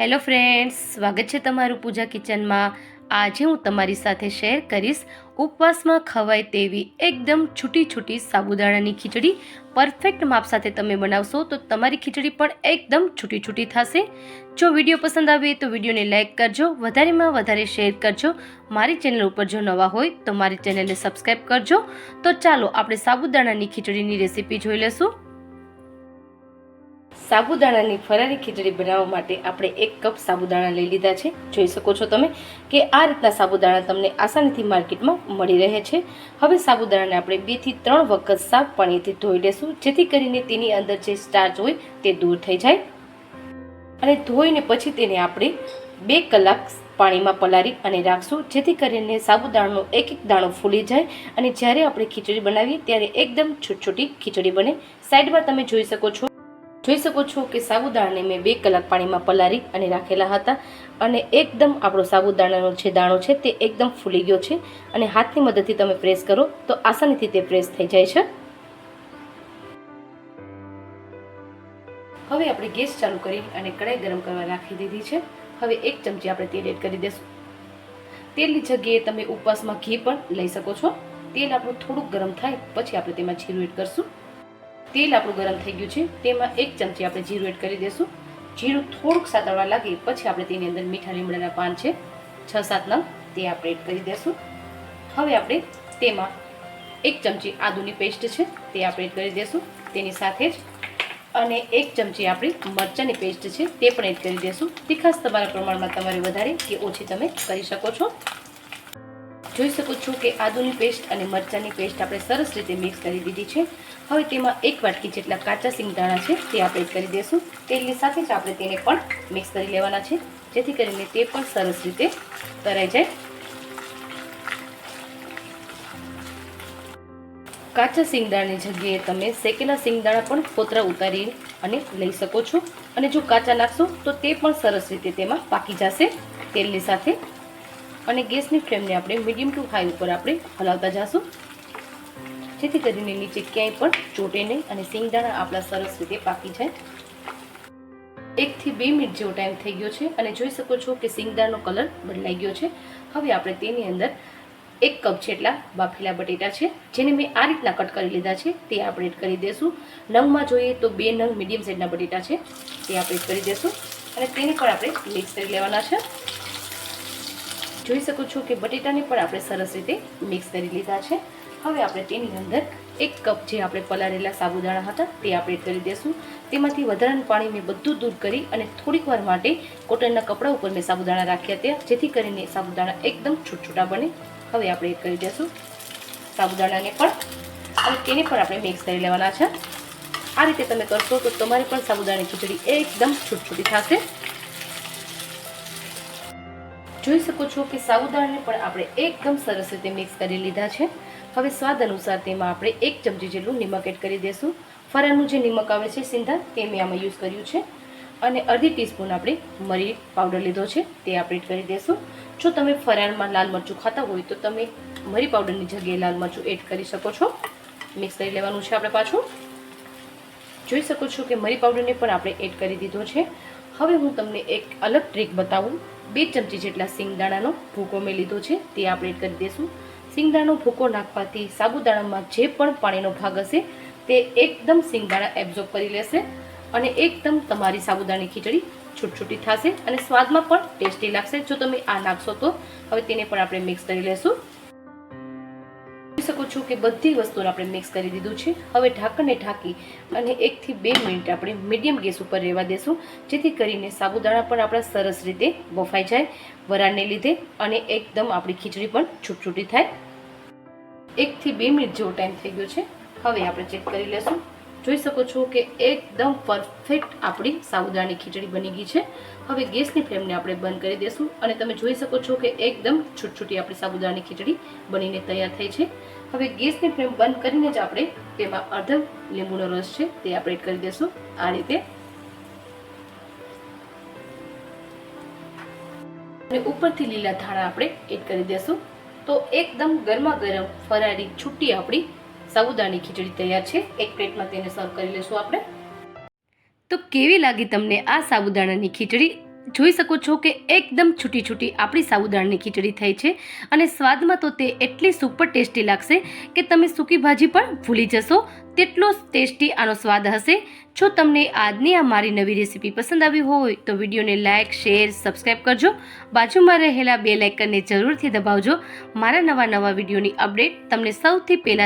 Hello friends, સ્વાગત છે તમારું પૂજા કિચનમાં। આજે હું તમારી સાથે શેર કરીશ ઉપવાસમાં ખવાય તેવી એકદમ છૂટી છૂટી સાબુદાણાની ખીચડી। પરફેક્ટ માપ સાથે તમે બનાવશો તો તમારી ખીચડી પણ એકદમ છૂટી છૂટી થશે। જો વિડીયો પસંદ આવે તો વિડીયોને લાઇક કરજો, વધારેમાં વધારે શેર કરજો। મારી ચેનલ ઉપર જો નવા હોય તો મારી ચેનલને સબસ્ક્રાઈબ કરજો। તો ચાલો આપણે સાબુદાણાની ખીચડીની રેસીપી જોઈ લઈશું। સાબુદાણાની ફરારી ખીચડી બનાવવા માટે આપણે 1 કપ સાબુદાણા લઈ લીધા છે। જોઈ શકો છો તમે કે આ રીતના સાબુદાણા તમને આસાનીથી માર્કેટમાં મળી રહે છે। હવે સાબુદાણાને આપણે 2 થી 3 વખત સાફ પાણીથી ધોઈ લેશું, જેથી કરીને તેની અંદર જે સ્ટાર્ચ હોય તે દૂર થઈ જાય। અને ધોઈને પછી તેને આપણે 2 કલાક પાણીમાં પલાળી અને રાખશું, જેથી કરીને સાબુદાણાનો એક એક દાણો ફૂલી જાય અને જ્યારે આપણે ખીચડી બનાવીએ ત્યારે એકદમ છૂટી ખીચડી બને। સાઈડમાં તમે જોઈ શકો છો કે સાબુદાણાને મેં 2 કલાક પાણીમાં પલાળી અને રાખેલા હતા અને એકદમ આપણો સાબુદાણાનો જે દાણો છે તે એકદમ ફૂલી ગયો છે અને હાથની મદદથી તમે પ્રેસ કરો તો આસાનીથી તે પ્રેસ થઈ જાય છે। હવે આપણે ગેસ ચાલુ કરી અને કઢાઈ ગરમ કરવા રાખી દીધી છે। હવે 1 ચમચી આપણે તેલ એડ કરી દઈશું। તેલની જગ્યાએ તમે ઉપવાસમાં ઘી પણ લઈ શકો છો। તેલ આપણું થોડુંક ગરમ થાય પછી આપણે તેમાં જીરું એડ કરશું। તેલ આપણું ગરમ થઈ ગયું છે, તેમાં 1 ચમચી આપણે જીરું એડ કરી દઈશું। જીરું થોડુંક સાતળવા લાગે પછી આપણે તેની અંદર મીઠા લીમડાના પાન છે 6-7 નંગ, તે આપણે એડ કરી દઈશું। હવે આપણે તેમાં 1 ચમચી આદુની પેસ્ટ છે તે આપણે એડ કરી દઈશું તેની સાથે જ, અને 1 ચમચી આપણી મરચાંની પેસ્ટ છે તે પણ એડ કરી દઈશું। તીખાશ તમારા પ્રમાણમાં તમારે વધારે કે ઓછી તમે કરી શકો છો। જોઈ શકો છો કે આદુની પેસ્ટ અને મરચાંની પેસ્ટ આપણે સરસ રીતે મિક્સ કરી દીધી છે। હવે તેમાં 1 વાટકી જેટલા કાચા સિંગદાણા છે તે આપણે એડ કરી દઈશું। તેલની સાથે જ આપણે તેને પણ મિક્સ કરી લેવાના છે, જેથી કરીને તે પણ સરસ રીતે તળાઈ જાય। કાચા સિંગદાણાની જગ્યાએ તમે શેકેલા સિંગદાણા પણ ફોતરા ઉતારી અને લઈ શકો છો, અને જો કાચા નાખશો તો તે પણ સરસ રીતે તેમાં પાકી જશે તેલની સાથે। અને ગેસની ફ્લેમને આપણે મીડિયમ ટુ હાઈ ઉપર આપણે હલાવતા જઈશું, જેથી કરીને નીચે ક્યાંય પણ ચોટે નહીં અને સિંગદાણા આપણા સરસ રીતે પાકી જાય। 1 થી 2 મિનિટ જેવો ટાઈમ થઈ ગયો છે અને જોઈ શકો છો કે સિંગદાણાનો કલર બદલાઈ ગયો છે। હવે આપણે તેની અંદર 1 કપ જેટલા બાફેલા બટેટા છે, જેને મેં આ રીતના કટ કરી લીધા છે તે આપણે એડ કરી દઈશું। નંગમાં જોઈએ તો 2 નંગ મીડિયમ સાઇઝના બટેટા છે તે આપણે એડ કરી દઈશું અને તેને પણ આપણે મિક્સ કરી લેવાના છે। જોઈ શકો છો કે બટેટાને પણ આપણે સરસ રીતે મિક્સ કરી લીધા છે। હવે આપણે તેની અંદર 1 કપ જે આપણે પલાળેલા સાબુદાણા હતા તે આપણે એડ કરી દઈશું। તેમાંથી વધારાનું પાણી મેં બધું દૂર કરી અને થોડીક વાર માટે કોટનના કપડા ઉપર મેં સાબુદાણા રાખ્યા હતા, જેથી કરીને સાબુદાણા એકદમ છૂટા બને। હવે આપણે એડ કરી દઈશું સાબુદાણાને પણ અને તેને પણ આપણે મિક્સ કરી લેવાના છે। આ રીતે તમે કરશો તો તમારી પણ સાબુદાણાની ખીચડી એકદમ છૂટી થશે। જોઈ શકો છો કે સાબુદાણાને પણ આપણે એકદમ સરસ રીતે મિક્સ કરી લીધા છે। હવે સ્વાદ અનુસાર તેમાં આપણે 1 ચમચી જેટલું નિમક એડ કરી દઈશું। ફરાળનું જે નિમક આવે છે સિંધા, તે મેં આમાં યુઝ કર્યું છે અને અડધી ટીસ્પૂન આપણે મરી પાવડર લીધો છે તે આપણે એડ કરી દઈશું। જો તમે ફરાળમાં લાલ મરચું ખાતા હોય તો તમે મરી પાવડરની જગ્યાએ લાલ મરચું એડ કરી શકો છો। મિક્સ કરી લેવાનું છે આપણે પાછું। જોઈ શકો છો કે મરી પાવડરને પણ આપણે એડ કરી દીધો છે। હવે હું તમને એક અલગ ટ્રીક બતાવું। 2 ચમચી જેટલા સિંગદાણાનો ભૂકો મેં લીધો છે તે આપણે એડ કરી દઈશું। સિંગદાણાનો ભૂકો નાખવાથી સાબુદાણામાં જે પણ પાણીનો ભાગ હશે તે એકદમ સિંગદાણા એબ્ઝોર્બ કરી લેશે અને એકદમ તમારી સાબુદાણાની ખીચડી છૂટી થશે અને સ્વાદમાં પણ ટેસ્ટી લાગશે જો તમે આ નાખશો તો। હવે તેને પણ આપણે મિક્સ કરી લેશું। જોઈ શકો છો કે બધી વસ્તુને આપણે મિક્સ કરી દીધું છે। હવે ઢાંકણને ઢાંકી અને 1 થી 2 મિનિટ આપણે મીડિયમ ગેસ ઉપર રહેવા દેશું, જેથી કરીને સાબુદાણા પણ આપણા સરસ રીતે બફાઈ જાય વરાળને લીધે અને એકદમ આપણી ખીચડી પણ છૂટી થાય। 1 થી 2 મિનિટ જેવો ટાઈમ થઈ ગયો છે। હવે આપણે ચેક કરી લેશું। જોઈ શકો છો કે એકદમ પરફેક્ટ આપણી સાબુદાણાની ખીચડી બની ગઈ છે। હવે ગેસની ફ્લેમને આપણે બંધ કરી દઈશું અને તમે જોઈ શકો છો કે એકદમ છૂટી આપણી સાબુદાણાની ખીચડી બનીને તૈયાર થઈ છે। હવે ગેસની ફ્લેમ બંધ કરીને જ આપણે તેમાં અડધો લીંબુનો રસ છે તે આપણે એડ કરી દઈશું આ રીતે, અને ઉપરથી લીલા ધાણા આપણે એડ કરી દઈશું। તો એકદમ ગરમા ગરમ ફરાળી છૂટી આપણી સાબુદાણાની ખીચડી તૈયાર છે। એક પ્લેટમાં તેને સર્વ કરી લેશું આપણે। તો કેવી લાગી તમને આ સાબુદાણાની ખીચડી? જોઈ શકો છો કે એકદમ છૂટી છૂટી આપણી સાબુદાણાની ખીચડી થઈ છે અને સ્વાદમાં તો તે એટલી સુપર ટેસ્ટી લાગશે કે તમે સૂકી ભાજી પણ ભૂલી જશો, તેટલો ટેસ્ટી આનો સ્વાદ હશે. જો તમને આજની આ મારી નવી રેસીપી પસંદ આવી હોય તો વિડીયોને લાઇક, શેર, સબસ્ક્રાઈબ કરજો. બાજુમાં રહેલા બેલ આઇકનને જરૂરથી દબાવજો. મારા નવા વિડીયોની અપડેટ તમને સૌથી પહેલાં